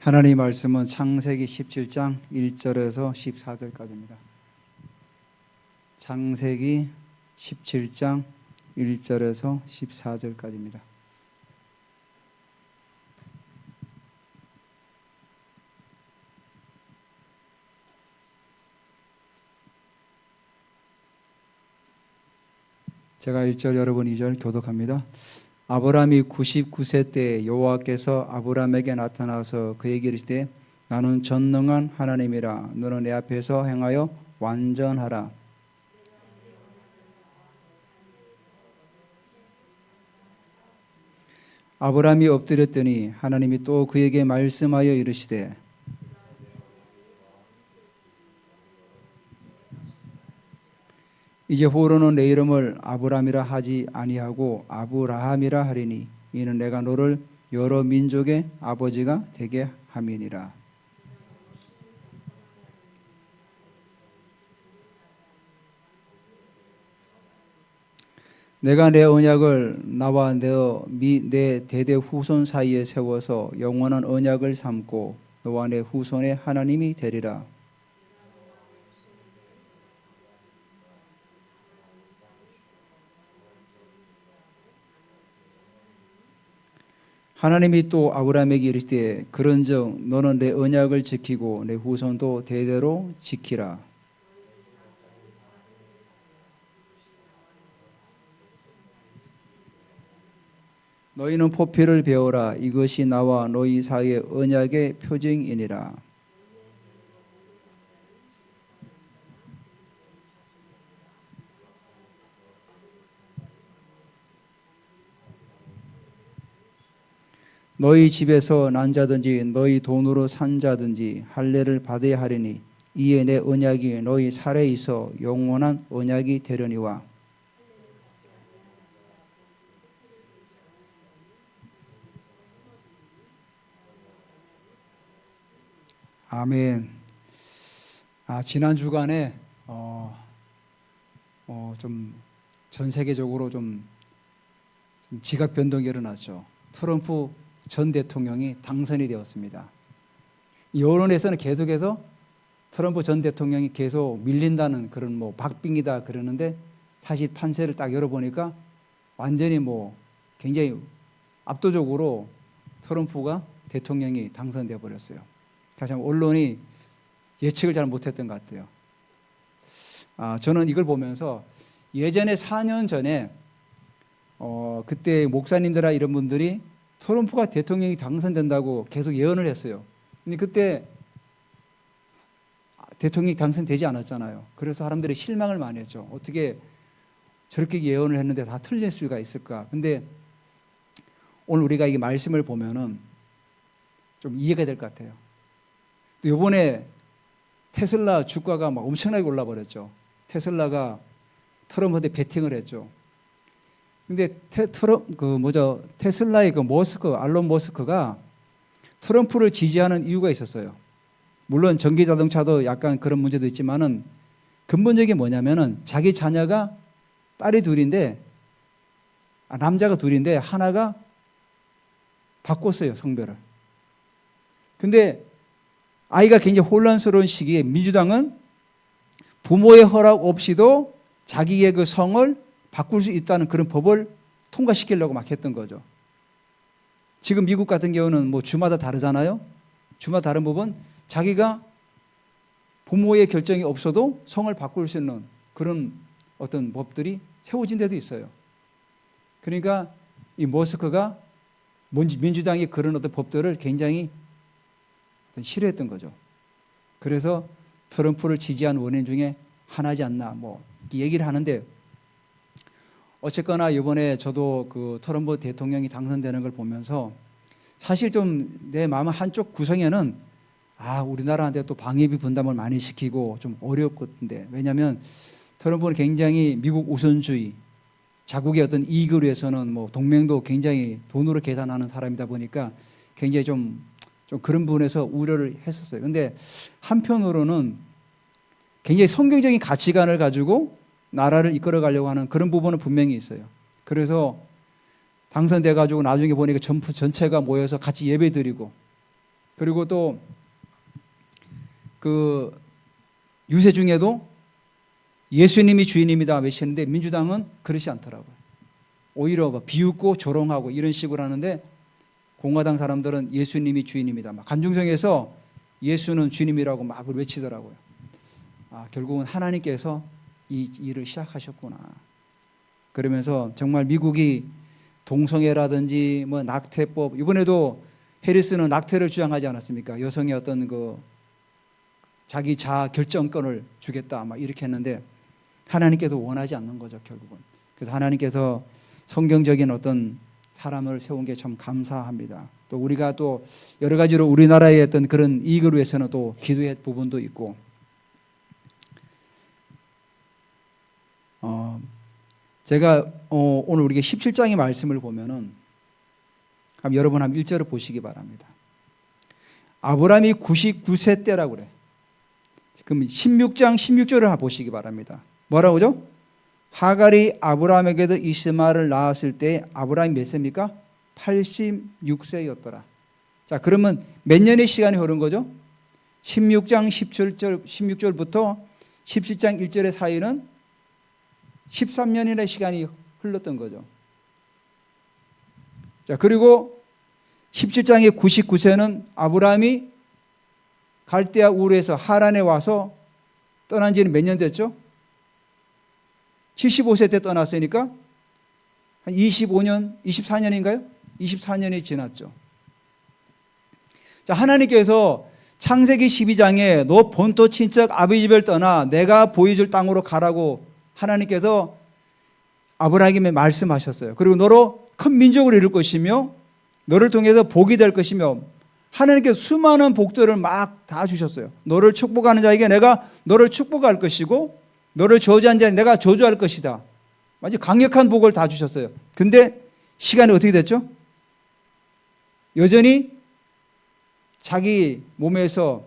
하나님의 말씀은 창세기 17장 1절에서 14절까지입니다. 창세기 17장 1절에서 14절까지입니다. 제가 1절, 여러분 2절 교독합니다. 아브라함이 99세 때 여호와께서 아브라함에게 나타나서 그에게 이르시되 나는 전능한 하나님이라. 너는 내 앞에서 행하여 완전하라. 아브라함이 엎드렸더니 하나님이 또 그에게 말씀하여 이르시되 이제 후로는 내 이름을 아브라함이라 하지 아니하고 아브라함이라 하리니 이는 내가 너를 여러 민족의 아버지가 되게 함이니라. 내가 내 언약을 나와 내 대대 후손 사이에 세워서 영원한 언약을 삼고 너와 내 후손의 하나님이 되리라. 하나님이 또 아브라함에게 이르시되 그런즉 너는 내 언약을 지키고 내 후손도 대대로 지키라. 너희는 포피를 베어라. 이것이 나와 너희 사이의 언약의 표징이니라. 너희 집에서 난 자든지 너희 돈으로 산 자든지 할례를 받아야 하리니 이에 내 언약이 너희 살에 있어 영원한 언약이 되려니와. 아멘. 지난 주간에 좀 전 세계적으로 좀 지각 변동이 일어났죠. 트럼프 전 대통령이 당선이 되었습니다. 여론에서는 계속해서 트럼프 전 대통령이 계속 밀린다는 그런 박빙이다 그러는데 사실 판세를 딱 열어보니까 완전히 굉장히 압도적으로 트럼프가 대통령이 당선되어 버렸어요. 그래서 언론이 예측을 잘 못했던 것 같아요. 저는 이걸 보면서 예전에 4년 전에 그때 목사님들이나 이런 분들이 트럼프가 대통령이 당선된다고 계속 예언을 했어요. 근데 그때 대통령이 당선되지 않았잖아요. 그래서 사람들이 실망을 많이 했죠. 어떻게 저렇게 예언을 했는데 다 틀릴 수가 있을까? 근데 오늘 우리가 이 말씀을 보면은 좀 이해가 될 것 같아요. 또 이번에 테슬라 주가가 막 엄청나게 올라버렸죠. 테슬라가 트럼프한테 베팅을 했죠. 근데 테슬라의 알론 머스크가 트럼프를 지지하는 이유가 있었어요. 물론 전기 자동차도 약간 그런 문제도 있지만은 근본적인 게 뭐냐면은 자기 자녀가 딸이 둘인데 남자가 둘인데 하나가 바꿨어요, 성별을. 근데 아이가 굉장히 혼란스러운 시기에 민주당은 부모의 허락 없이도 자기의 그 성을 바꿀 수 있다는 그런 법을 통과시키려고 막 했던 거죠. 지금 미국 같은 경우는 주마다 다르잖아요. 주마다 다른 법은 자기가 부모의 결정이 없어도 성을 바꿀 수 있는 그런 어떤 법들이 세워진 데도 있어요. 그러니까 이 머스크가 민주당이 그런 어떤 법들을 굉장히 싫어했던 거죠. 그래서 트럼프를 지지한 원인 중에 하나지 않나 이렇게 얘기를 하는데 어쨌거나 이번에 저도 그 트럼프 대통령이 당선되는 걸 보면서 사실 좀 내 마음 한쪽 구성에는 우리나라한테 또 방위비 분담을 많이 시키고 좀 어렵거든요. 왜냐하면 트럼프는 굉장히 미국 우선주의, 자국의 어떤 이익을 위해서는 동맹도 굉장히 돈으로 계산하는 사람이다 보니까 굉장히 좀 그런 부분에서 우려를 했었어요. 근데 한편으로는 굉장히 성경적인 가치관을 가지고 나라를 이끌어 가려고 하는 그런 부분은 분명히 있어요. 그래서 당선돼 가지고 나중에 보니까 전체가 모여서 같이 예배드리고 그리고 또 그 유세 중에도 예수님이 주인입니다 외치는데 민주당은 그렇지 않더라고요. 오히려 비웃고 조롱하고 이런 식으로 하는데 공화당 사람들은 예수님이 주인입니다. 막 간중성에서 예수는 주님이라고 막 외치더라고요. 아, 결국은 하나님께서 이 일을 시작하셨구나. 그러면서 정말 미국이 동성애라든지 뭐 낙태법, 이번에도 해리스는 낙태를 주장하지 않았습니까? 여성의 어떤 그 자기 자아 결정권을 주겠다 막 이렇게 했는데 하나님께서 원하지 않는 거죠, 결국은. 그래서 하나님께서 성경적인 어떤 사람을 세운 게 참 감사합니다. 또 우리가 또 여러 가지로 우리나라의 어떤 그런 이익을 위해서는 또 기도의 부분도 있고, 제가 오늘 우리가 17장의 말씀을 보면은 여러분 한번 1절을 보시기 바랍니다. 아브라함이 99세 때라고 그래. 그럼 16장 16절을 보시기 바랍니다. 뭐라고 그러죠? 하갈이 아브라함에게도 이스마엘을 낳았을 때 아브라함이 몇 세입니까? 86세였더라. 자, 그러면 몇 년의 시간이 흐른 거죠? 16장 16절부터 17장 1절의 사이는 13년이나 시간이 흘렀던 거죠. 자, 그리고 17장의 99세는 아브라함이 갈대아 우르에서 하란에 와서 떠난 지는 몇 년 됐죠? 75세 때 떠났으니까 한 25년, 24년인가요? 24년이 지났죠. 자, 하나님께서 창세기 12장에 너 본토 친척 아버지 집을 떠나 내가 보여줄 땅으로 가라고 하나님께서 아브라함에게 말씀하셨어요. 그리고 너로 큰 민족을 이룰 것이며 너를 통해서 복이 될 것이며 하나님께서 수많은 복들을 막 다 주셨어요. 너를 축복하는 자에게 내가 너를 축복할 것이고 너를 저주한 자에게 내가 저주할 것이다. 아주 강력한 복을 다 주셨어요. 근데 시간이 어떻게 됐죠? 여전히 자기 몸에서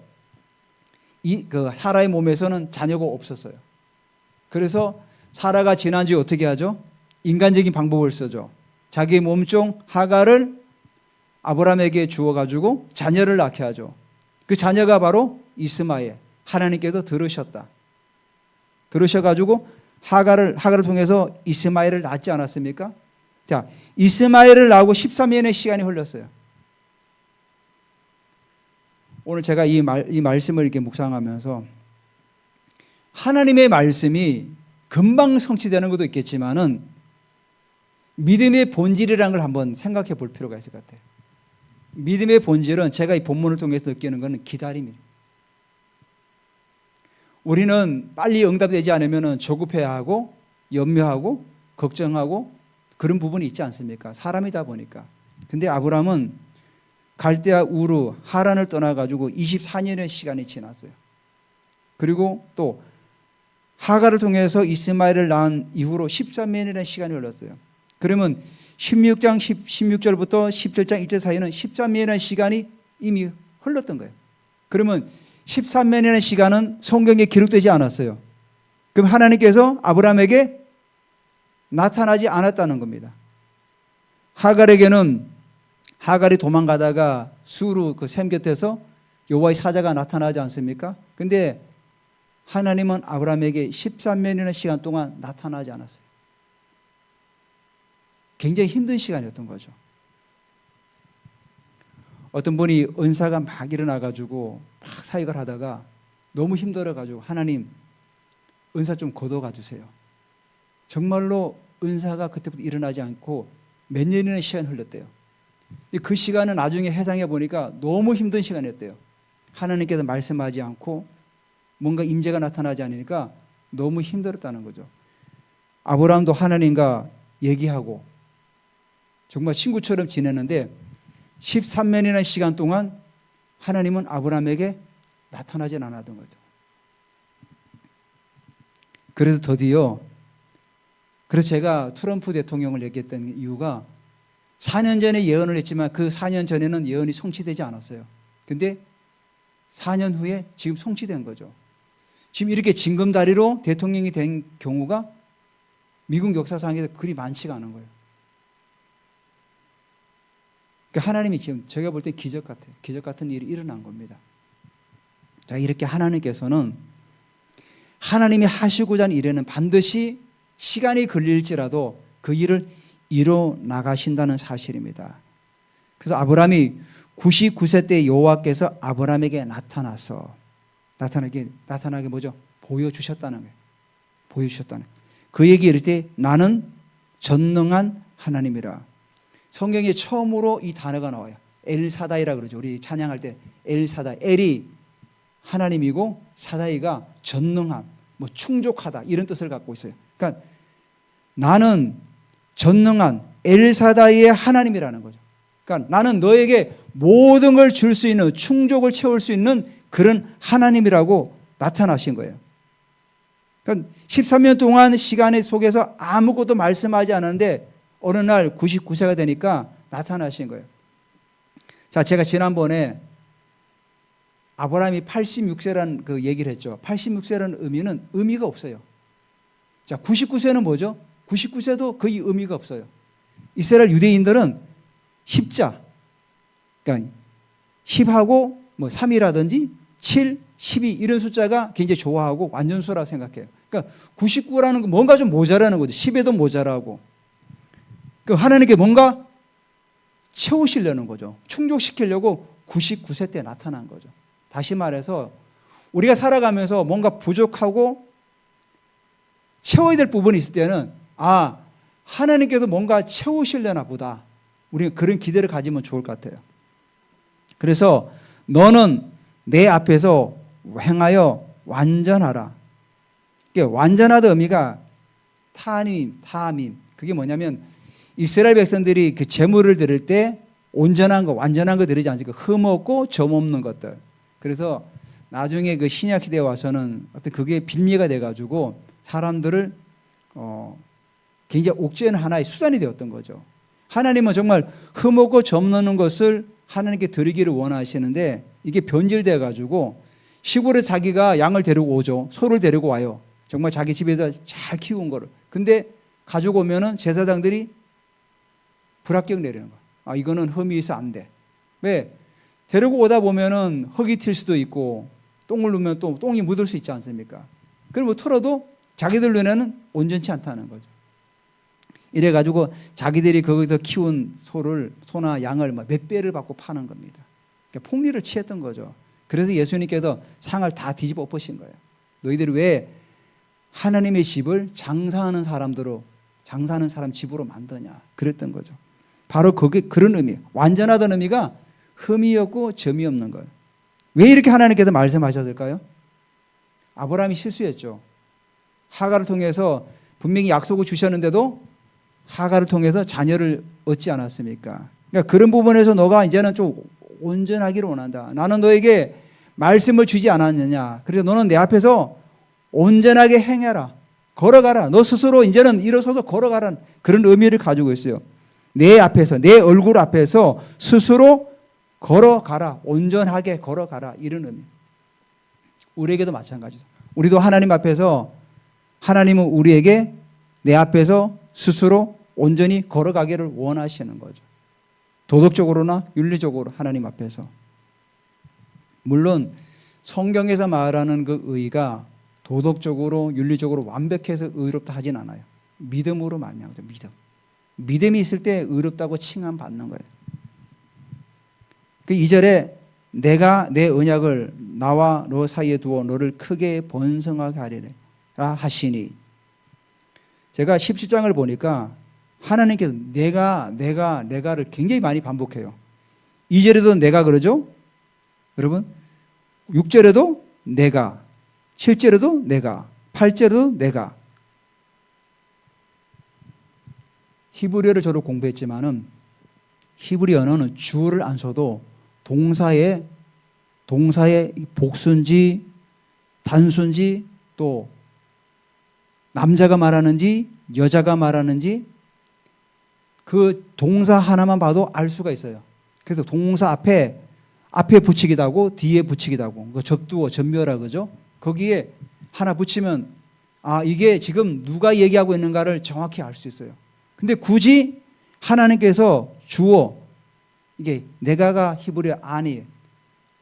사라의 몸에서는 자녀가 없었어요. 그래서 사라가 지난주에 어떻게 하죠? 인간적인 방법을 쓰죠. 자기 몸종 하갈을 아브라함에게 주어가지고 자녀를 낳게 하죠. 그 자녀가 바로 이스마엘. 하나님께서 들으셨다. 들으셔가지고 하갈을 통해서 이스마엘을 낳지 않았습니까? 자, 이스마엘을 낳고 13년의 시간이 흘렀어요. 오늘 제가 이 말씀을 이렇게 묵상하면서 하나님의 말씀이 금방 성취되는 것도 있겠지만은 믿음의 본질이라는 걸 한번 생각해 볼 필요가 있을 것 같아요. 믿음의 본질은 제가 이 본문을 통해서 느끼는 것은 기다림이에요. 우리는 빨리 응답되지 않으면 조급해하고 염려하고 걱정하고 그런 부분이 있지 않습니까? 사람이다 보니까. 근데 아브라함은 갈대아 우르 하란을 떠나가지고 24년의 시간이 지났어요. 그리고 또 하갈을 통해서 이스마엘을 낳은 이후로 13년이라는 시간이 흘렀어요. 그러면 16장 16절부터 17장 1절 사이는 13년이라는 시간이 이미 흘렀던 거예요. 그러면 13년이라는 시간은 성경에 기록되지 않았어요. 그럼 하나님께서 아브라함에게 나타나지 않았다는 겁니다. 하갈에게는 하갈이 도망가다가 수르 그 샘 곁에서 여호와의 사자가 나타나지 않습니까? 근데 하나님은 아브라함에게 13년이라는 시간 동안 나타나지 않았어요. 굉장히 힘든 시간이었던 거죠. 어떤 분이 은사가 막 일어나가지고 막 사역을 하다가 너무 힘들어가지고 하나님 은사 좀 걷어가 주세요. 정말로 은사가 그때부터 일어나지 않고 몇 년이나 시간이 흘렀대요. 그 시간은 나중에 해상해 보니까 너무 힘든 시간이었대요. 하나님께서 말씀하지 않고 뭔가 임재가 나타나지 않으니까 너무 힘들었다는 거죠. 아브라함도 하나님과 얘기하고 정말 친구처럼 지냈는데 13년이라는 시간 동안 하나님은 아브라함에게 나타나지 않았던 거죠. 그래서 드디어 그래서 제가 트럼프 대통령을 얘기했던 이유가 4년 전에 예언을 했지만 그 4년 전에는 예언이 성취되지 않았어요. 근데 4년 후에 지금 성취된 거죠. 지금 이렇게 징검다리로 대통령이 된 경우가 미국 역사상에서 그리 많지가 않은 거예요. 그러니까 하나님이 지금 제가 볼 때 기적 같아요. 기적 같은 일이 일어난 겁니다. 자, 이렇게 하나님께서는 하나님이 하시고자 하는 일에는 반드시 시간이 걸릴지라도 그 일을 이뤄 나가신다는 사실입니다. 그래서 아브라함이 99세 때 여호와께서 아브라함에게 나타나게 뭐죠? 보여주셨다는 거예요. 보여주셨다는 거예요. 그에게 이를 때 나는 전능한 하나님이라. 성경에 처음으로 이 단어가 나와요. 엘사다이라 그러죠. 우리 찬양할 때 엘사다이. 엘이 하나님이고 사다이가 전능한, 뭐 충족하다 이런 뜻을 갖고 있어요. 그러니까 나는 전능한 엘사다이의 하나님이라는 거죠. 그러니까 나는 너에게 모든 걸 줄 수 있는, 충족을 채울 수 있는 그런 하나님이라고 나타나신 거예요. 그러니까 13년 동안 시간 속에서 아무것도 말씀하지 않았는데 어느 날 99세가 되니까 나타나신 거예요. 자, 제가 지난번에 아브라함이 86세라는 그 얘기를 했죠. 86세라는 의미가 없어요. 자, 99세는 뭐죠? 99세도 거의 의미가 없어요. 이스라엘 유대인들은 십자, 그러니까 10하고 뭐 3이라든지 7, 12 이런 숫자가 굉장히 좋아하고 완전수라고 생각해요. 그러니까 99라는 건 뭔가 좀 모자라는 거죠. 10에도 모자라고. 그 하나님께 뭔가 채우시려는 거죠. 충족시키려고 99세 때 나타난 거죠. 다시 말해서 우리가 살아가면서 뭔가 부족하고 채워야 될 부분이 있을 때는 하나님께서 뭔가 채우시려나 보다. 우리가 그런 기대를 가지면 좋을 것 같아요. 그래서 너는 내 앞에서 행하여 완전하라. 완전하다 의미가 타민. 그게 뭐냐면 이스라엘 백성들이 그 제물을 드릴 때 온전한 거, 완전한 거 드리지 않습니까? 흠 없고 점 없는 것들. 그래서 나중에 그 신약 시대에 와서는 어떤 그게 빌미가 돼가지고 사람들을 굉장히 옥죄는 하나의 수단이 되었던 거죠. 하나님은 정말 흠 없고 점 없는 것을 하나님께 드리기를 원하시는데 이게 변질돼 가지고 시골에 자기가 양을 데리고 오죠. 소를 데리고 와요. 정말 자기 집에서 잘 키운 거를. 근데 가지고 오면은 제사장들이 불합격 내리는 거야. 이거는 흠이 있어 안 돼. 왜? 데리고 오다 보면은 흙이 튈 수도 있고 똥을 누면 또 똥이 묻을 수 있지 않습니까? 그럼 뭐 털어도 자기들 눈에는 온전치 않다는 거죠. 이래가지고 자기들이 거기서 키운 소나 양을 몇 배를 받고 파는 겁니다. 그러니까 폭리를 취했던 거죠. 그래서 예수님께서 상을 다 뒤집어 엎으신 거예요. 너희들이 왜 하나님의 집을 장사하는 사람 집으로 만드냐 그랬던 거죠. 바로 그런 의미예요. 완전하다는 의미가 흠이 없고 점이 없는 거예요. 왜 이렇게 하나님께서 말씀하셨을까요? 아브라함이 실수했죠. 하가를 통해서 분명히 약속을 주셨는데도 하가를 통해서 자녀를 얻지 않았습니까? 그러니까 그런 부분에서 너가 이제는 좀 온전하기를 원한다. 나는 너에게 말씀을 주지 않았느냐. 그래서 너는 내 앞에서 온전하게 행해라. 걸어가라. 너 스스로 이제는 일어서서 걸어가라는 그런 의미를 가지고 있어요. 내 앞에서, 내 얼굴 앞에서 스스로 걸어가라. 온전하게 걸어가라. 이런 의미. 우리에게도 마찬가지죠. 우리도 하나님 앞에서 하나님은 우리에게 내 앞에서 스스로 온전히 걸어가기를 원하시는 거죠. 도덕적으로나 윤리적으로 하나님 앞에서. 물론 성경에서 말하는 그 의가 도덕적으로 윤리적으로 완벽해서 의롭다 하진 않아요. 믿음으로 말미암아요. 믿음이 있을 때 의롭다고 칭함받는 거예요. 그 2절에 내가 내 언약을 나와 너 사이에 두어 너를 크게 번성하게 하리라 하시니. 제가 17장을 보니까 하나님께서 내가를 굉장히 많이 반복해요. 2절에도 내가 그러죠? 여러분 6절에도 내가, 7절에도 내가, 8절에도 내가. 히브리어를 저도 공부했지만은 히브리 언어는 주어를 안 써도 동사의 복수인지 단수인지 또 남자가 말하는지 여자가 말하는지 그 동사 하나만 봐도 알 수가 있어요. 그래서 동사 앞에 붙이기도 하고 뒤에 붙이기도 하고 그 접두어 전멸하 그죠? 거기에 하나 붙이면 이게 지금 누가 얘기하고 있는가를 정확히 알 수 있어요. 근데 굳이 하나님께서 주어 이게 내가가 히브리어 아니에요.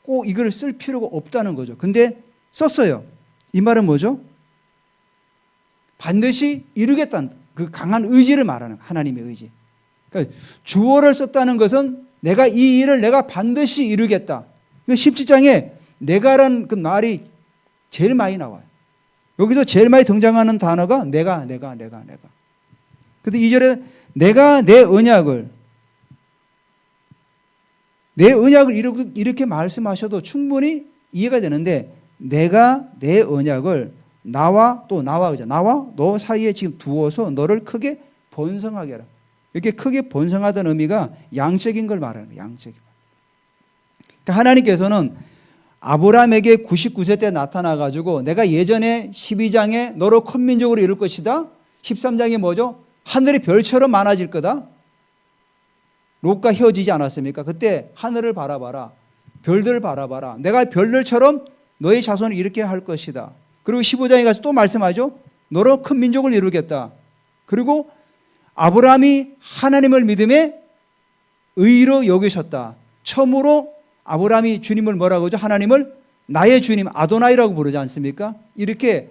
꼭 이걸 쓸 필요가 없다는 거죠. 근데 썼어요. 이 말은 뭐죠? 반드시 이루겠다는 그 강한 의지를 말하는 하나님의 의지. 그러니까 주어를 썼다는 것은 내가 이 일을 내가 반드시 이루겠다. 17장에 내가라는 그 말이 제일 많이 나와요. 여기서 제일 많이 등장하는 단어가 내가. 그래서 2절에 내가 내 언약을 이렇게 말씀하셔도 충분히 이해가 되는데 내가 내 언약을 나와 너 사이에 지금 두어서 너를 크게 번성하게 하라. 이렇게 크게 번성하다는 의미가 양적인 걸 말하는 거예요. 양적인 걸. 그러니까 하나님께서는 아브라함에게 99세 때 나타나가지고 내가 예전에 12장에 너로 큰 민족으로 이룰 것이다. 13장에 뭐죠? 하늘이 별처럼 많아질 거다. 롯과 헤어지지 않았습니까? 그때 하늘을 바라봐라. 별들을 바라봐라. 내가 별들처럼 너의 자손을 이렇게 할 것이다. 그리고 15장에 가서 또 말씀하죠. 너로 큰 민족을 이루겠다. 그리고 아브라함이 하나님을 믿음에 의로 여기셨다. 처음으로 아브라함이 주님을 뭐라고 하죠? 하나님을 나의 주님 아도나이라고 부르지 않습니까? 이렇게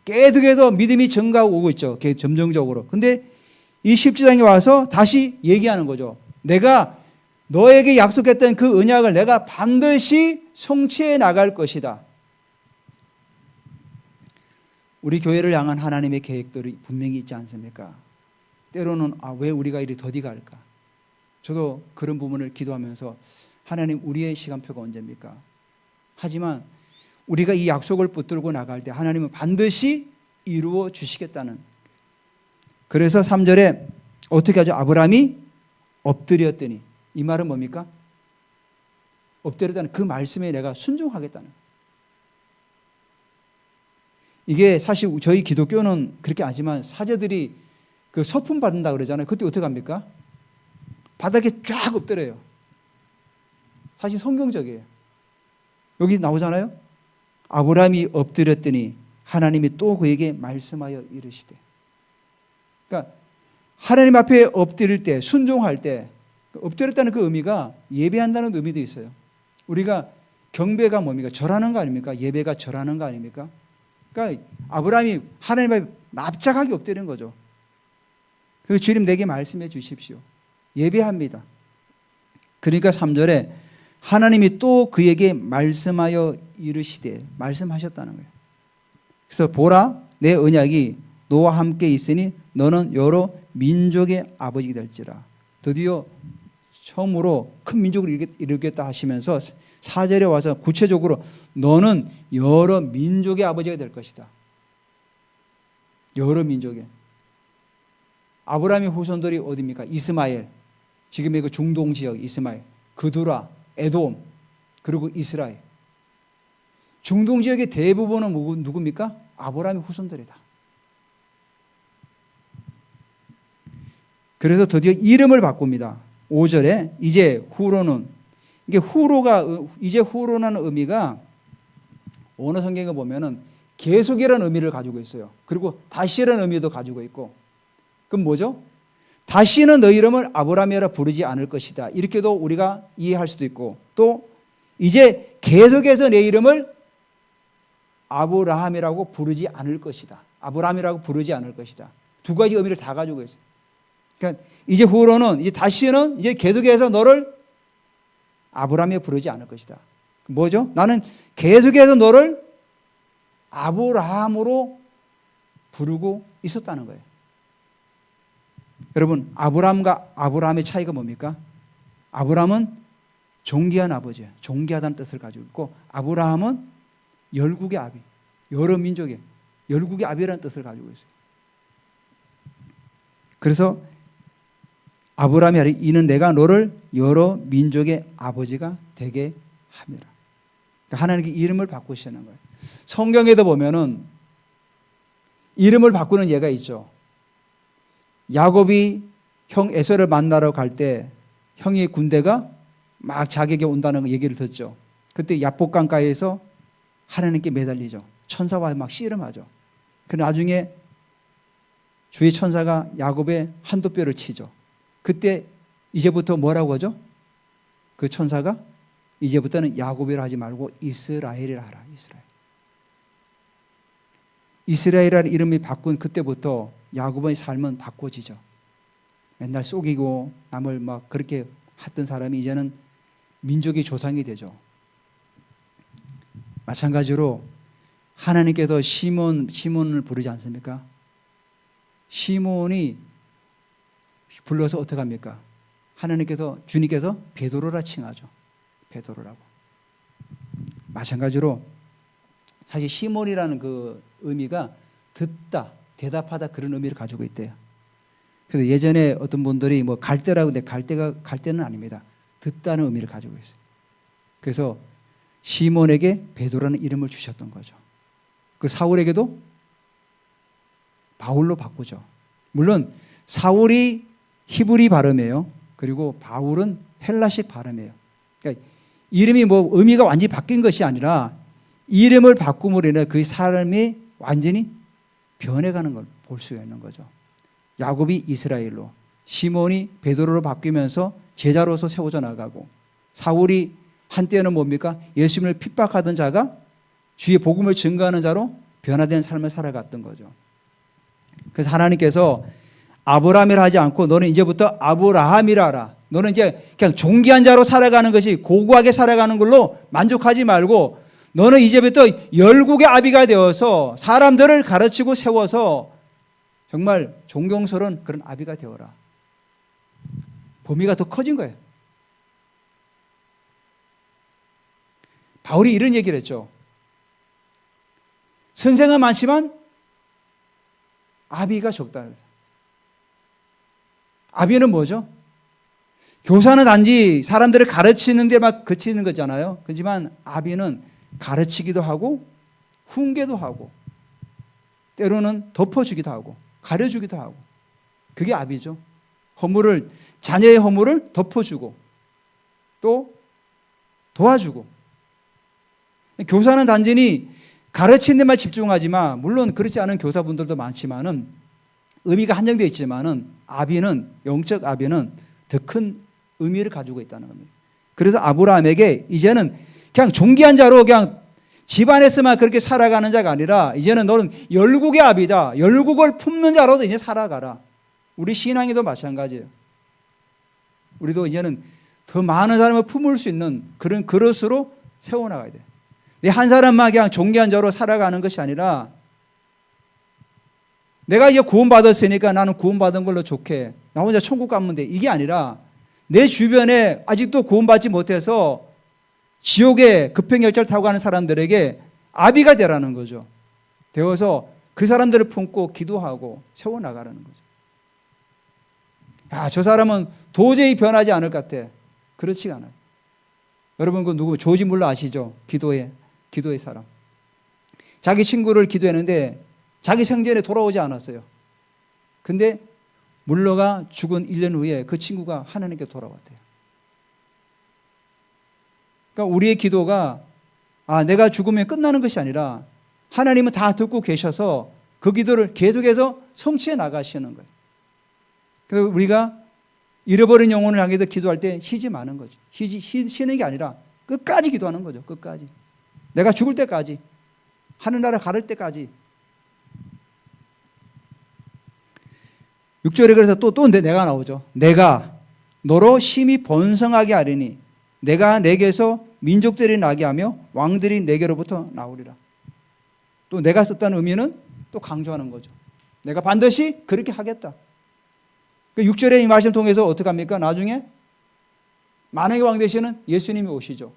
계속해서 믿음이 증가하고 오고 있죠. 점정적으로. 근데 이 17장에 와서 다시 얘기하는 거죠. 내가 너에게 약속했던 그 언약을 내가 반드시 성취해 나갈 것이다. 우리 교회를 향한 하나님의 계획들이 분명히 있지 않습니까? 때로는 왜 우리가 이리 더디 갈까? 저도 그런 부분을 기도하면서 하나님 우리의 시간표가 언제입니까? 하지만 우리가 이 약속을 붙들고 나갈 때 하나님은 반드시 이루어 주시겠다는. 그래서 3절에 어떻게 하죠? 아브라함이 엎드렸더니 이 말은 뭡니까? 엎드렸다는 그 말씀에 내가 순종하겠다는. 이게 사실 저희 기독교는 그렇게 하지만 사제들이 그 서품 받는다 그러잖아요. 그때 어떻게 합니까? 바닥에 쫙 엎드려요. 사실 성경적이에요. 여기 나오잖아요. 아브라함이 엎드렸더니 하나님이 또 그에게 말씀하여 이르시되. 그러니까 하나님 앞에 엎드릴 때, 순종할 때, 엎드렸다는 그 의미가 예배한다는 의미도 있어요. 우리가 경배가 뭡니까? 절하는 거 아닙니까? 예배가 절하는 거 아닙니까? 그러니까 아브라함이 하나님 앞에 납작하게 엎드리는 거죠. 그리고 주님 내게 말씀해 주십시오. 예배합니다. 그러니까 3절에 하나님이 또 그에게 말씀하여 이르시되 말씀하셨다는 거예요. 그래서 보라 내 언약이 너와 함께 있으니 너는 여러 민족의 아버지가 될지라. 드디어 처음으로 큰 민족을 이루겠다 하시면서 4절에 와서 구체적으로 너는 여러 민족의 아버지가 될 것이다. 여러 민족의. 아브라함의 후손들이 어디입니까? 이스마엘. 지금의 그 중동 지역 이스마엘. 그두라, 에돔, 그리고 이스라엘. 중동 지역의 대부분은 누굽니까? 아브라함의 후손들이다. 그래서 드디어 이름을 바꿉니다. 5절에 이제 후로는, 이게 이제 후로라는 의미가 어느 성경에 보면은 계속이라는 의미를 가지고 있어요. 그리고 다시라는 의미도 가지고 있고. 그럼 뭐죠? 다시는 너 이름을 아브라함이라 부르지 않을 것이다. 이렇게도 우리가 이해할 수도 있고, 또 이제 계속해서 내 이름을 아브라함이라고 부르지 않을 것이다. 아브라함이라고 부르지 않을 것이다. 두 가지 의미를 다 가지고 있어요. 그러니까 이제 후로는, 이제 다시는 이제 계속해서 너를 아브라함이 부르지 않을 것이다. 뭐죠? 나는 계속해서 너를 아브라함으로 부르고 있었다는 거예요. 여러분, 아브라함과 아브라함의 차이가 뭡니까? 아브라함은 존귀한 아버지예요. 존귀하다는 뜻을 가지고 있고, 아브라함은 열국의 아비, 여러 민족의 열국의 아비라는 뜻을 가지고 있어요. 그래서 아브라함이 하리 이는 내가 너를 여러 민족의 아버지가 되게 함이라. 그러니까 하나님께 이름을 바꾸시는 거예요. 성경에도 보면은 이름을 바꾸는 예가 있죠. 야곱이 형 에서를 만나러 갈 때 형의 군대가 막 자기에게 온다는 얘기를 듣죠. 그때 야복강가에서 하나님께 매달리죠. 천사와 막 씨름하죠. 그 나중에 주의 천사가 야곱의 한두 뼈를 치죠. 그때 이제부터 뭐라고 하죠? 그 천사가 이제부터는 야곱이라 하지 말고 이스라엘이라 하라. 이스라엘이라는 이름이 바꾼 그때부터 야곱의 삶은 바꿔지죠. 맨날 속이고 남을 막 그렇게 했던 사람이 이제는 민족의 조상이 되죠. 마찬가지로 하나님께서 시몬을 부르지 않습니까? 시몬이 불러서 어떻게 합니까? 주님께서 베드로라 칭하죠. 베드로라고. 마찬가지로 사실 시몬이라는 그 의미가 듣다, 대답하다 그런 의미를 가지고 있대요. 그래서 예전에 어떤 분들이 뭐 갈대라고 하는데 갈대는 아닙니다. 듣다는 의미를 가지고 있어요. 그래서 시몬에게 베드로라는 이름을 주셨던 거죠. 그 사울에게도 바울로 바꾸죠. 물론 사울이 히브리 발음이에요. 그리고 바울은 헬라식 발음이에요. 그러니까 이름이 뭐 의미가 완전히 바뀐 것이 아니라 이름을 바꿈으로 인해 그 사람이 완전히 변해가는 걸 볼 수가 있는 거죠. 야곱이 이스라엘로, 시몬이 베드로로 바뀌면서 제자로서 세워져 나가고, 사울이 한때는 뭡니까? 예수님을 핍박하던 자가 주의 복음을 증거하는 자로 변화된 삶을 살아갔던 거죠. 그래서 하나님께서 아브라함이라 하지 않고 너는 이제부터 아브라함이라 하라. 너는 이제 그냥 존귀한 자로 살아가는 것이 고고하게 살아가는 걸로 만족하지 말고 너는 이제부터 열국의 아비가 되어서 사람들을 가르치고 세워서 정말 존경스러운 그런 아비가 되어라. 범위가 더 커진 거예요. 바울이 이런 얘기를 했죠. 선생은 많지만 아비가 적다. 아비는 뭐죠? 교사는 단지 사람들을 가르치는 데만 그치는 거잖아요. 그렇지만 아비는 가르치기도 하고 훈계도 하고 때로는 덮어주기도 하고 가려주기도 하고 그게 아비죠. 자녀의 허물을 덮어주고 또 도와주고. 교사는 단순히 가르치는 데만 집중하지만 물론 그렇지 않은 교사분들도 많지만은 의미가 한정되어 있지만은 영적 아비는 더 큰 의미를 가지고 있다는 겁니다. 그래서 아브라함에게 이제는 그냥 존귀한 자로 그냥 집안에서만 그렇게 살아가는 자가 아니라 이제는 너는 열국의 아비다. 열국을 품는 자로도 이제 살아가라. 우리 신앙에도 마찬가지예요. 우리도 이제는 더 많은 사람을 품을 수 있는 그런 그릇으로 세워나가야 돼. 내 한 사람만 그냥 존귀한 자로 살아가는 것이 아니라 내가 이제 구원받았으니까 나는 구원받은 걸로 좋게 나 혼자 천국 가면 돼. 이게 아니라 내 주변에 아직도 구원받지 못해서 지옥에 급행열차를 타고 가는 사람들에게 아비가 되라는 거죠. 되어서 그 사람들을 품고 기도하고 세워나가라는 거죠. 야, 저 사람은 도저히 변하지 않을 것 같아. 그렇지가 않아요. 여러분 그 누구 조지 물러 아시죠? 기도의 사람. 자기 친구를 기도했는데 자기 생전에 돌아오지 않았어요. 근데 물러가 죽은 1년 후에 그 친구가 하나님께 돌아왔대요. 그러니까 우리의 기도가 내가 죽으면 끝나는 것이 아니라 하나님은 다 듣고 계셔서 그 기도를 계속해서 성취해 나가시는 거예요. 그래서 우리가 잃어버린 영혼을 향해서 기도할 때 쉬지 마는 거죠. 쉬는 게 아니라 끝까지 기도하는 거죠. 끝까지. 내가 죽을 때까지. 하늘나라 가를 때까지. 6절에 그래서 또 내가 나오죠. 내가 너로 심히 번성하게 하리니 내가 내게서 민족들이 나게 하며 왕들이 내게로부터 나오리라. 또 내가 썼다는 의미는 또 강조하는 거죠. 내가 반드시 그렇게 하겠다. 6절의 이 말씀 통해서 어떻게 합니까? 나중에 만왕의 왕 되시는 예수님이 오시죠.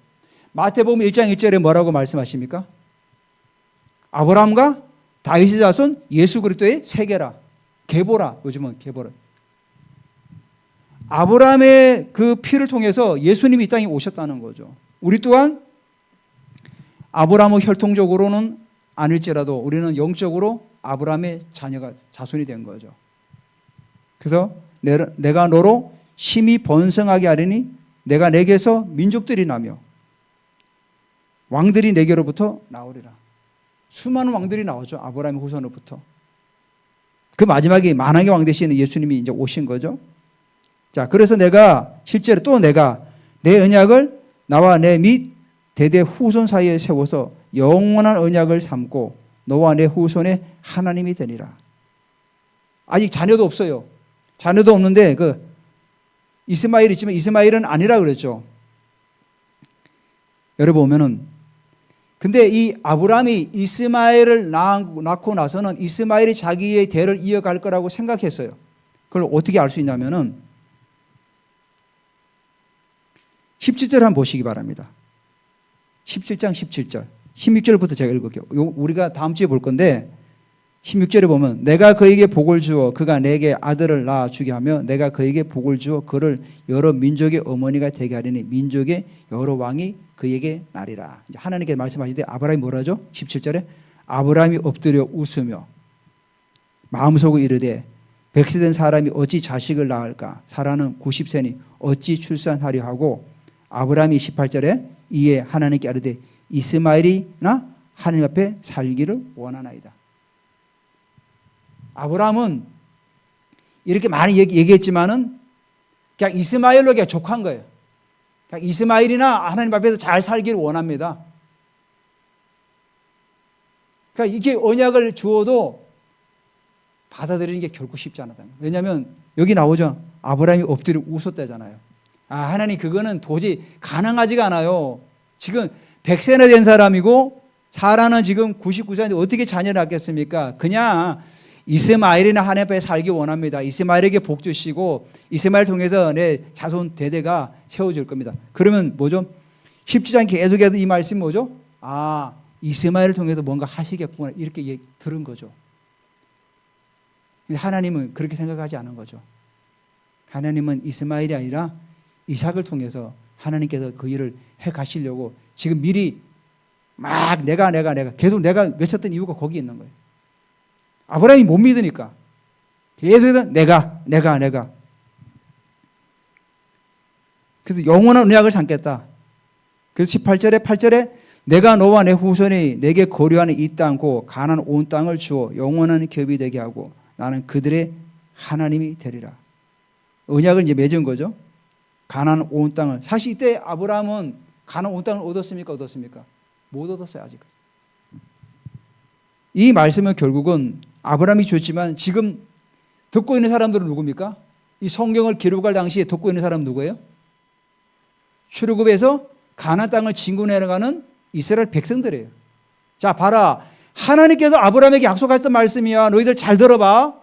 마태복음 1장 1절에 뭐라고 말씀하십니까? 아브라함과 다윗의 자손 예수 그리스도의 세계라. 계보라. 요즘은 계보라. 아브라함의 그 피를 통해서 예수님이 이 땅에 오셨다는 거죠. 우리 또한 아브라함의 혈통적으로는 아닐지라도 우리는 영적으로 아브라함의 자손이 된 거죠. 그래서 내가 너로 심히 번성하게 하리니 내가 내게서 민족들이 나며 왕들이 내게로부터 나오리라. 수많은 왕들이 나오죠. 아브라함의 후손으로부터. 그 마지막에 만왕의 왕 되시는 예수님이 이제 오신 거죠. 자, 그래서 내가 실제로 또 내가 내 언약을 나와 내 및 대대 후손 사이에 세워서 영원한 언약을 삼고 너와 내 후손의 하나님이 되리라. 아직 자녀도 없어요. 자녀도 없는데 그 이스마엘이 있지만 이스마엘은 아니라 그랬죠. 여러분 보면은 근데 이 아브라함이 이스마엘을 낳고 나서는 이스마엘이 자기의 대를 이어갈 거라고 생각했어요. 그걸 어떻게 알 수 있냐면은 17절 한번 보시기 바랍니다. 17장 17절 16절부터 제가 읽을게요. 우리가 다음 주에 볼 건데 16절에 보면 내가 그에게 복을 주어 그가 내게 아들을 낳아 주게 하며 내가 그에게 복을 주어 그를 여러 민족의 어머니가 되게 하리니 민족의 여러 왕이 그에게 나리라. 하나님께 말씀하시되 아브라함이 뭐라 하죠? 17절에 아브라함이 엎드려 웃으며 마음속으로 이르되 100세 된 사람이 어찌 자식을 낳을까? 사라는 90세니 어찌 출산하려 하고 아브라함이 18절에 이에 하나님께 아뢰되 이스마엘이나 하나님 앞에 살기를 원하나이다. 아브라함은 이렇게 많이 얘기했지만은 그냥 이스마엘로 그냥 족한 거예요. 그냥 이스마엘이나 하나님 앞에서 잘 살기를 원합니다. 그러니까 이게 언약을 주어도 받아들이는 게 결코 쉽지 않았다. 왜냐하면 여기 나오죠. 아브라함이 엎드려 웃었다잖아요. 아, 하나님 그거는 도저히 가능하지가 않아요. 지금 100세나 된 사람이고 사라는 지금 99세인데 어떻게 자녀를 낳겠습니까? 그냥 이스마엘이나 하나님 앞에 살기 원합니다. 이스마엘에게 복 주시고 이스마엘 통해서 내 자손 대대가 세워질 겁니다. 그러면 뭐죠? 쉽지 않게 계속해서 이 말씀이 뭐죠? 아, 이스마엘을 통해서 뭔가 하시겠구나 이렇게 들은 거죠. 근데 하나님은 그렇게 생각하지 않은 거죠. 하나님은 이스마엘이 아니라 이삭을 통해서 하나님께서 그 일을 해 가시려고 지금 미리 막 내가 계속 내가 외쳤던 이유가 거기 있는 거예요. 아브라함이 못 믿으니까 계속해서 내가 그래서 영원한 언약을 삼겠다. 그래서 8절에 내가 너와 내 후손이 내게 거류하는 이 땅고 가나안 온 땅을 주어 영원한 겹이 되게 하고 나는 그들의 하나님이 되리라. 언약을 이제 맺은 거죠. 가나안 온 땅을. 사실 이때 아브라함은 가나안 온 땅을 얻었습니까? 못 얻었어요. 아직까지. 이 말씀은 결국은 아브라함이 줬지만 지금 듣고 있는 사람들은 누굽니까? 이 성경을 기록할 당시에 듣고 있는 사람은 누구예요? 출애굽에서 가나안 땅을 진군해 나가는 이스라엘 백성들이에요. 자, 봐라. 하나님께서 아브라함에게 약속하셨던 말씀이야. 너희들 잘 들어봐.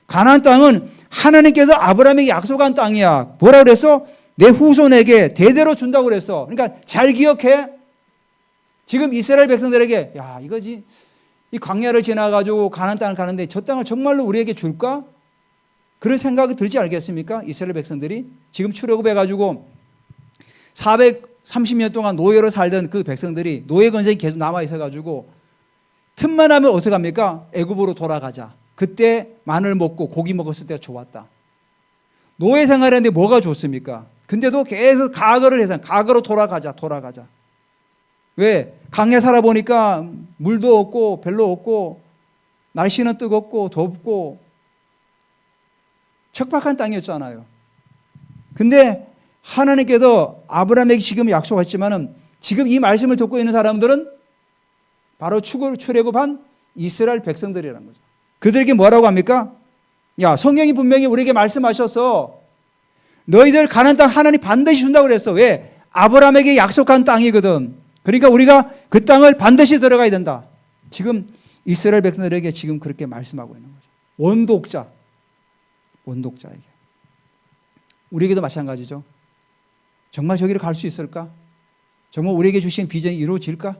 가나안 땅은 하나님께서 아브라함에게 약속한 땅이야. 뭐라 그랬어? 내 후손에게 대대로 준다고 그랬어. 그러니까 잘 기억해. 지금 이스라엘 백성들에게 야, 이거지. 이 광야를 지나가지고 가나안 땅을 가는데 저 땅을 정말로 우리에게 줄까? 그런 생각이 들지 않겠습니까? 이스라엘 백성들이 지금 출애굽해가지고 430년 동안 노예로 살던 그 백성들이 노예 건생이 계속 남아 있어가지고 틈만 하면 어떻게 합니까? 애굽으로 돌아가자. 그때 마늘 먹고 고기 먹었을 때가 좋았다. 노예 생활했는데 뭐가 좋습니까? 근데도 계속 과거를 해서 과거로 돌아가자. 왜? 강에 살아보니까 물도 없고 별로 없고 날씨는 뜨겁고 덥고 척박한 땅이었잖아요. 근데 하나님께서 아브라함에게 지금 약속했지만은 지금 이 말씀을 듣고 있는 사람들은 바로 출애굽한 이스라엘 백성들이라는 거죠. 그들에게 뭐라고 합니까? 야, 성경이 분명히 우리에게 말씀하셔서 너희들 가나안 땅 하나님 반드시 준다고 그랬어. 왜? 아브라함에게 약속한 땅이거든. 그러니까 우리가 그 땅을 반드시 들어가야 된다. 지금 이스라엘 백성들에게 지금 그렇게 말씀하고 있는 거죠. 원독자에게. 우리에게도 마찬가지죠. 정말 저기를 갈 수 있을까? 정말 우리에게 주신 비전이 이루어질까?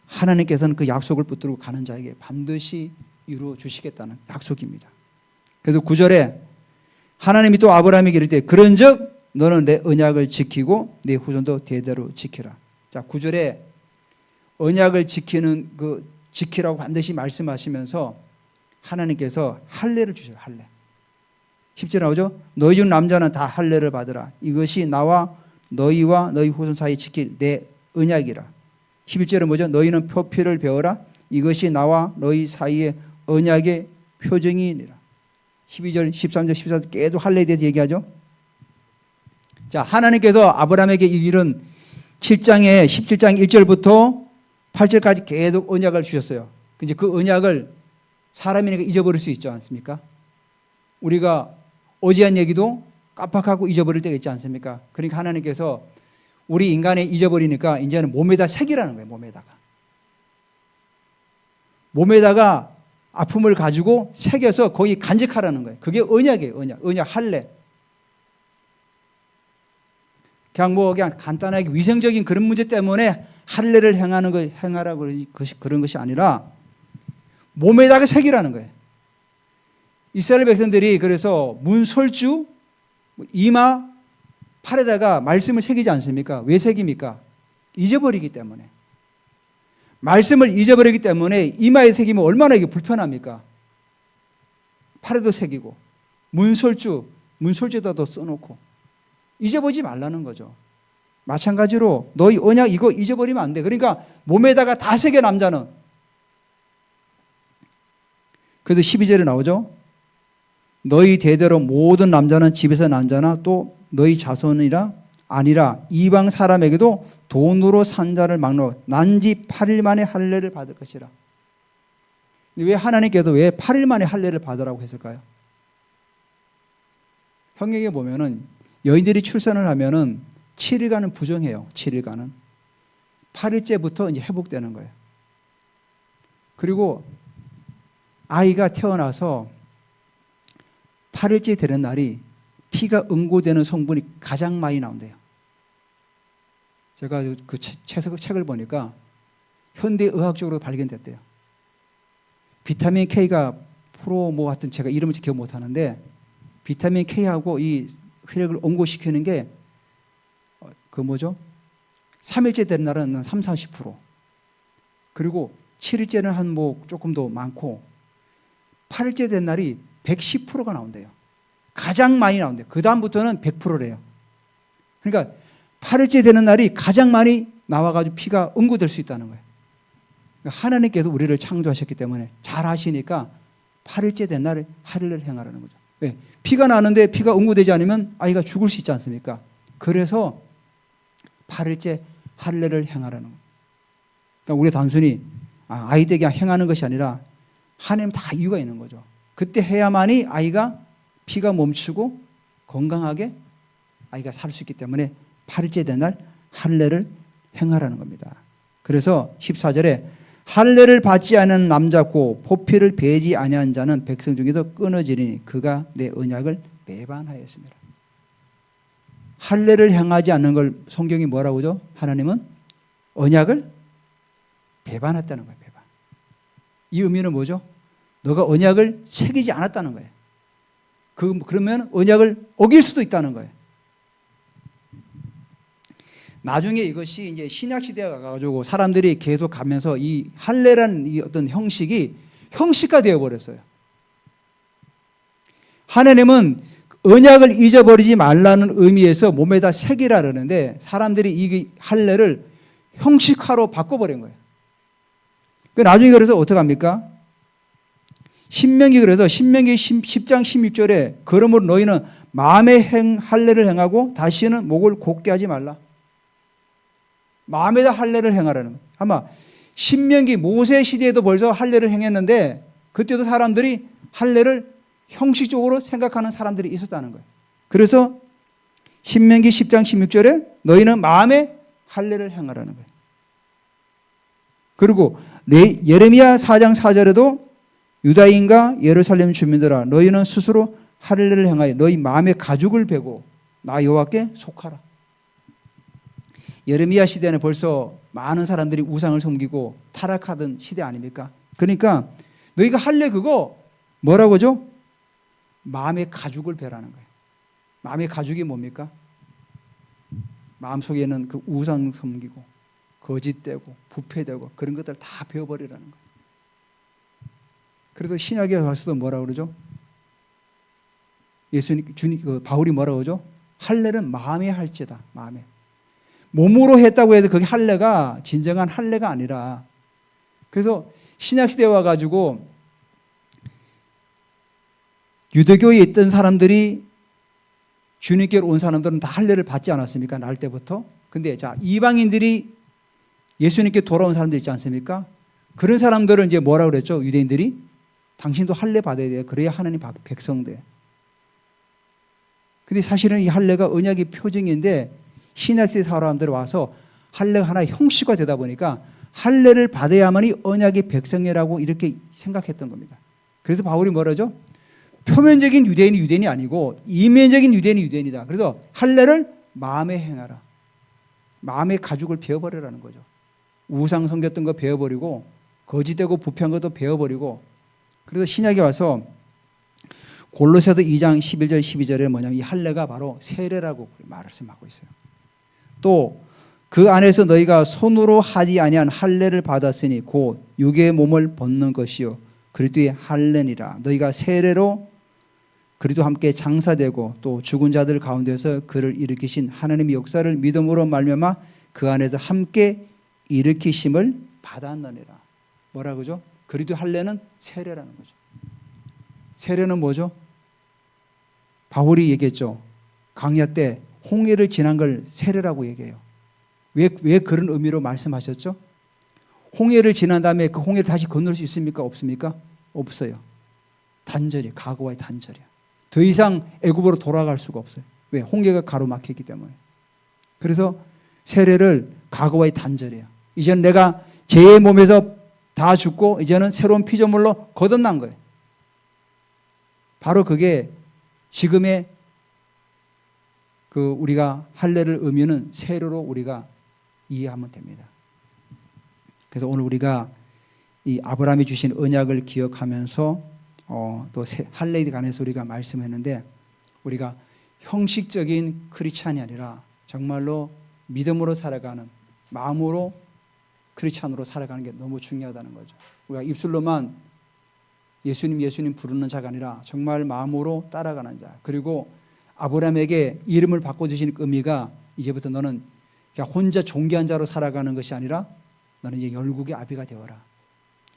하나님께서는 그 약속을 붙들고 가는 자에게 반드시 이루어 주시겠다는 약속입니다. 그래서 9절에 하나님이 또 아브라함에게 이를 때 그런즉 너는 내 언약을 지키고 내 후손도 대대로 지키라. 자, 9절에 언약을 지키라고 반드시 말씀하시면서 하나님께서 할례를 주셔요. 할례. 10절 나오죠? 너희 중 남자는 다 할례를 받으라. 이것이 나와 너희와 너희 후손 사이 지킬 내 언약이라. 11절은 뭐죠? 너희는 표피를 배워라. 이것이 나와 너희 사이의 언약의 표정이니라. 12절, 13절, 14절 계속 할례에 대해서 얘기하죠. 자, 하나님께서 아브라함에게 이른 7장에 17장 1절부터 8절까지 계속 언약을 주셨어요. 이제 그 언약을 사람이니까 잊어버릴 수 있지 않습니까? 우리가 어지한 얘기도 깜빡하고 잊어버릴 때가 있지 않습니까? 그러니까 하나님께서 우리 인간이 잊어버리니까 이제는 몸에다 새기라는 거예요. 몸에다가 아픔을 가지고 새겨서 거기 간직하라는 거예요. 그게 언약이에요. 언약 할례. 그냥 간단하게 위생적인 그런 문제 때문에 할례를 행하라고 그런 것이 아니라 몸에다가 새기라는 거예요. 이스라엘 백성들이 그래서 문설주, 이마, 팔에다가 말씀을 새기지 않습니까? 왜 새깁니까? 잊어버리기 때문에. 말씀을 잊어버리기 때문에 이마에 새기면 얼마나 이게 불편합니까? 팔에도 새기고 문설주에다도 써놓고 잊어버리지 말라는 거죠. 마찬가지로 너희 언약 이거 잊어버리면 안 돼. 그러니까 몸에다가 다 새겨 남자는. 그래서 12절에 나오죠. 너희 대대로 모든 남자는 집에서 난 자나 또 너희 자손이라 아니라 이방 사람에게도 돈으로 산 자를 막로 난지 8일 만에 할례를 받을 것이라. 왜 하나님께서 왜 8일 만에 할례를 받으라고 했을까요? 성경에 보면은 여인들이 출산을 하면은 7일간은 부정해요. 7일간은. 8일째부터 이제 회복되는 거예요. 그리고 아이가 태어나서 8일째 되는 날이 피가 응고되는 성분이 가장 많이 나온대요. 제가 그 책을 보니까 현대의학적으로 발견됐대요. 비타민 K가 하여튼 제가 이름을 기억 못하는데 비타민 K하고 이 혈액을 응고시키는 게 3일째 되는 날은 3, 40% 그리고 7일째는 한 조금 더 많고 8일째 된 날이 110%가 나온대요. 가장 많이 나온대요. 그 다음부터는 100%래요. 그러니까 8일째 되는 날이 가장 많이 나와가지고 피가 응고될 수 있다는 거예요. 그러니까 하나님께서 우리를 창조하셨기 때문에 잘 하시니까 8일째 된 날에 할례를 행하라는 거죠. 왜? 피가 나는데 피가 응고되지 않으면 아이가 죽을 수 있지 않습니까? 그래서 8일째 할례를 행하라는 거예요. 그러니까 우리 단순히 아이에게 행하는 것이 아니라 하나님 다 이유가 있는 거죠. 그때 해야만이 아이가 피가 멈추고 건강하게 아이가 살 수 있기 때문에 8일째 된 날 할례를 행하라는 겁니다. 그래서 14절에 할례를 받지 않은 남자고 포피를 베지 아니한 자는 백성 중에서 끊어지리니 그가 내 언약을 배반하였습니다. 할례를 행하지 않는 걸 성경이 뭐라고 하죠? 하나님은 언약을 배반했다는 거예요. 배반. 이 의미는 뭐죠? 너가 언약을 새기지 않았다는 거예요. 그러면 언약을 어길 수도 있다는 거예요. 나중에 이것이 이제 신약 시대가 가가지고 사람들이 계속 가면서 이 할례라는 이 어떤 형식이 형식화 되어 버렸어요. 하나님은 언약을 잊어버리지 말라는 의미에서 몸에다 새기라 그러는데 사람들이 이 할례를 형식화로 바꿔버린 거예요. 나중에 그래서 어떻게 합니까? 신명기 10장 16절에 그러므로 너희는 마음의 할례를 행하고 다시는 목을 곧게 하지 말라. 마음에다 할례를 행하라는 거예요. 아마 신명기 모세 시대에도 벌써 할례를 행했는데 그때도 사람들이 할례를 형식적으로 생각하는 사람들이 있었다는 거예요. 그래서 신명기 10장 16절에 너희는 마음에 할례를 행하라는 거예요. 그리고 예레미야 4장 4절에도 유다인과 예루살렘 주민들아 너희는 스스로 할례를 행하여 너희 마음의 가죽을 베고 나 여호와께 속하라. 예레미야 시대는 벌써 많은 사람들이 우상을 섬기고 타락하던 시대 아닙니까? 그러니까 너희가 할례 그거 뭐라고 하죠? 마음의 가죽을 베라는 거예요. 마음의 가죽이 뭡니까? 마음속에는 그 우상 섬기고 거짓되고 부패되고 그런 것들 다 베어버리라는 거예요. 그래서 신약에 가서도 뭐라고 그러죠? 바울이 뭐라고 그러죠? 할례는 마음에 할지다. 마음에. 몸으로 했다고 해도 그게 할례가 진정한 할례가 아니라 그래서 신약 시대에 와가지고 유대교에 있던 사람들이 주님께로 온 사람들은 다 할례를 받지 않았습니까? 날 때부터. 근데 자, 이방인들이 예수님께 돌아온 사람들 있지 않습니까? 그런 사람들은 이제 뭐라 그랬죠? 유대인들이 당신도 할례 받아야 돼요. 그래야 하나님 백성 돼. 근데 사실은 이 할례가 언약의 표징인데 신약시대 사람들이 와서 할례가 하나의 형식화 되다 보니까 할례를 받아야만이 언약의 백성이라고 이렇게 생각했던 겁니다. 그래서 바울이 뭐라죠? 표면적인 유대인이 유대인이 아니고 이면적인 유대인이 유대인이다. 그래서 할례를 마음에 행하라. 마음의 가죽을 베어버리라는 거죠. 우상 섬겼던 거 베어버리고 거짓되고 부패한 것도 베어버리고. 그래서 신약에 와서 골로새서 2장 11절 12절에 뭐냐면 이 할례가 바로 세례라고 말씀하고 있어요. 또 그 안에서 너희가 손으로 하지 아니한 할례를 받았으니 곧 육의 몸을 벗는 것이요 그리스도의 할례니라. 너희가 세례로 그리스도와 함께 장사되고 또 죽은 자들 가운데서 그를 일으키신 하나님의 역사를 믿음으로 말미암아 그 안에서 함께 일으키심을 받았느니라. 뭐라 그러죠? 그리스도 할례는 세례라는 거죠. 세례는 뭐죠? 바울이 얘기했죠. 강야 때 홍해를 지난 걸 세례라고 얘기해요. 왜 그런 의미로 말씀하셨죠? 홍해를 지난 다음에 그 홍해를 다시 건널 수 있습니까? 없습니까? 없어요. 단절이, 과거와의 단절이야. 더 이상 애굽으로 돌아갈 수가 없어요. 왜? 홍해가 가로막혔기 때문에. 그래서 세례를 과거와의 단절이에요. 이제는 내가 제 몸에서 다 죽고 이제는 새로운 피조물로 거듭난 거예요. 바로 그게 지금의 우리가 할례를 의미는 세례로 우리가 이해하면 됩니다. 그래서 오늘 우리가 이 아브라함이 주신 언약을 기억하면서 또 할례에 관해서 우리가 말씀했는데 우리가 형식적인 크리스찬이 아니라 정말로 믿음으로 살아가는 마음으로 크리스찬으로 살아가는 게 너무 중요하다는 거죠. 우리가 입술로만 예수님 부르는 자가 아니라 정말 마음으로 따라가는 자. 그리고 아브라함에게 이름을 바꿔주신 의미가 이제부터 너는 그냥 혼자 존귀한 자로 살아가는 것이 아니라 너는 이제 열국의 아비가 되어라.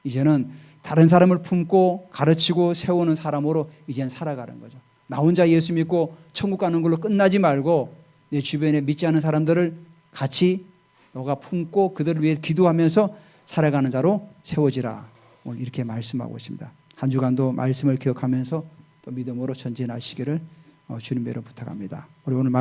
이제는 다른 사람을 품고 가르치고 세우는 사람으로 이제는 살아가는 거죠. 나 혼자 예수 믿고 천국 가는 걸로 끝나지 말고 내 주변에 믿지 않은 사람들을 같이 너가 품고 그들을 위해 기도하면서 살아가는 자로 세워지라. 오늘 이렇게 말씀하고 있습니다. 한 주간도 말씀을 기억하면서 또 믿음으로 전진하시기를 주님께로 부탁합니다. 우리 오늘